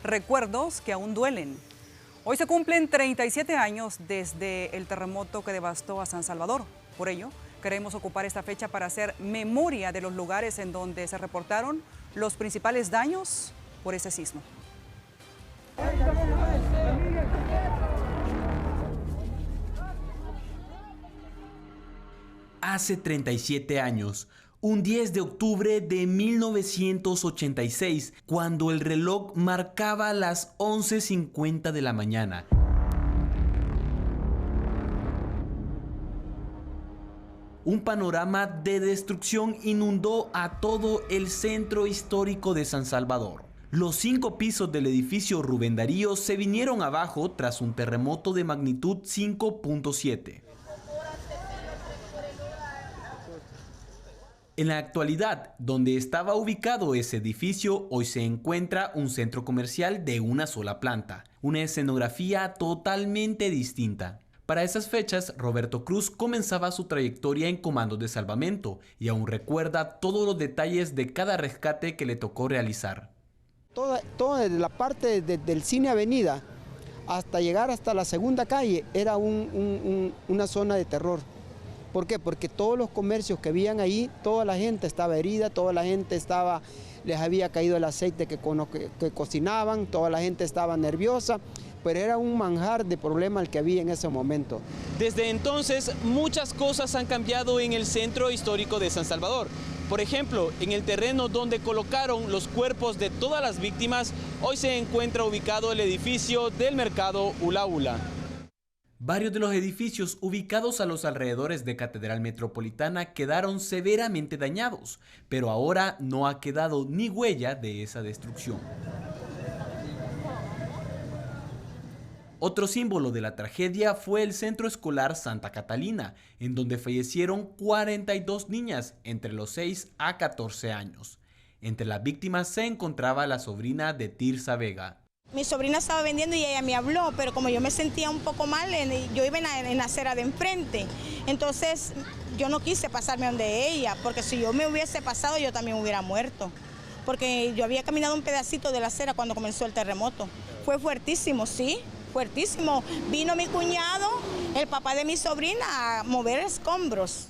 recuerdos que aún duelen. Hoy se cumplen 37 años desde el terremoto que devastó a San Salvador. Por ello, queremos ocupar esta fecha para hacer memoria de los lugares en donde se reportaron los principales daños por ese sismo. Hace 37 años, un 10 de octubre de 1986, cuando el reloj marcaba las 11:50 de la mañana. Un panorama de destrucción inundó a todo el centro histórico de San Salvador. Los 5 pisos del edificio Rubén Darío se vinieron abajo tras un terremoto de magnitud 5.7. En la actualidad, donde estaba ubicado ese edificio, hoy se encuentra un centro comercial de una sola planta, una escenografía totalmente distinta. Para esas fechas, Roberto Cruz comenzaba su trayectoria en comandos de salvamento y aún recuerda todos los detalles de cada rescate que le tocó realizar. Toda la parte del Cine Avenida hasta llegar hasta la segunda calle era una zona de terror. ¿Por qué? Porque todos los comercios que habían ahí, toda la gente estaba herida, toda la gente les había caído el aceite que cocinaban, toda la gente estaba nerviosa, pero era un manjar de problema el que había en ese momento. Desde entonces, muchas cosas han cambiado en el centro histórico de San Salvador. Por ejemplo, en el terreno donde colocaron los cuerpos de todas las víctimas, hoy se encuentra ubicado el edificio del mercado Ula Ula. Varios de los edificios ubicados a los alrededores de Catedral Metropolitana quedaron severamente dañados, pero ahora no ha quedado ni huella de esa destrucción. Otro símbolo de la tragedia fue el centro escolar Santa Catalina, en donde fallecieron 42 niñas entre los 6 a 14 años. Entre las víctimas se encontraba la sobrina de Tirsa Vega. Mi sobrina estaba vendiendo y ella me habló, pero como yo me sentía un poco mal, yo iba en la acera de enfrente. Entonces yo no quise pasarme donde ella, porque si yo me hubiese pasado yo también hubiera muerto. Porque yo había caminado un pedacito de la acera cuando comenzó el terremoto. Fue fuertísimo, sí, fuertísimo. Vino mi cuñado, el papá de mi sobrina, a mover escombros.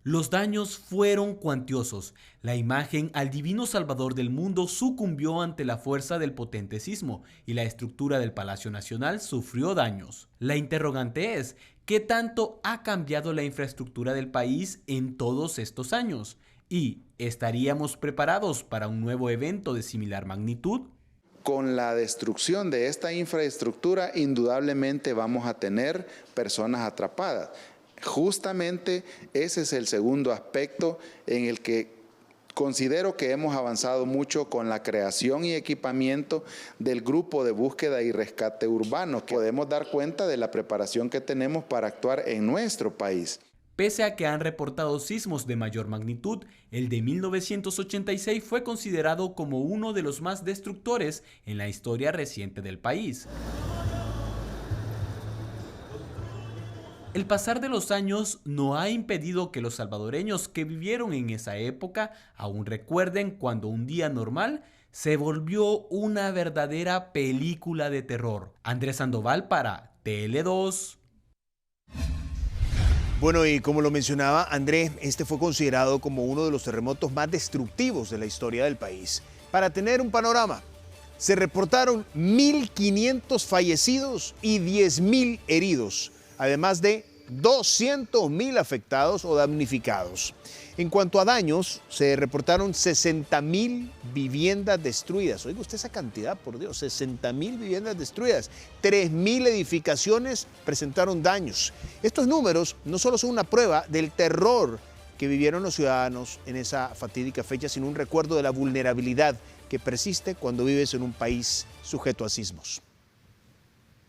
Los daños fueron cuantiosos. La imagen al divino Salvador del mundo sucumbió ante la fuerza del potente sismo y la estructura del Palacio Nacional sufrió daños. La interrogante es, ¿qué tanto ha cambiado la infraestructura del país en todos estos años? ¿Y estaríamos preparados para un nuevo evento de similar magnitud? Con la destrucción de esta infraestructura, indudablemente vamos a tener personas atrapadas. Justamente ese es el segundo aspecto en el que considero que hemos avanzado mucho con la creación y equipamiento del grupo de búsqueda y rescate urbano. Podemos dar cuenta de la preparación que tenemos para actuar en nuestro país. Pese a que han reportado sismos de mayor magnitud, el de 1986 fue considerado como uno de los más destructores en la historia reciente del país. El pasar de los años no ha impedido que los salvadoreños que vivieron en esa época aún recuerden cuando un día normal se volvió una verdadera película de terror. Andrés Sandoval para Tele2. Bueno, y como lo mencionaba Andrés, este fue considerado como uno de los terremotos más destructivos de la historia del país. Para tener un panorama, se reportaron 1.500 fallecidos y 10.000 heridos, además de 200.000 afectados o damnificados. En cuanto a daños, se reportaron 60.000 viviendas destruidas. Oiga usted esa cantidad, por Dios, 60.000 viviendas destruidas. 3.000 edificaciones presentaron daños. Estos números no solo son una prueba del terror que vivieron los ciudadanos en esa fatídica fecha, sino un recuerdo de la vulnerabilidad que persiste cuando vives en un país sujeto a sismos.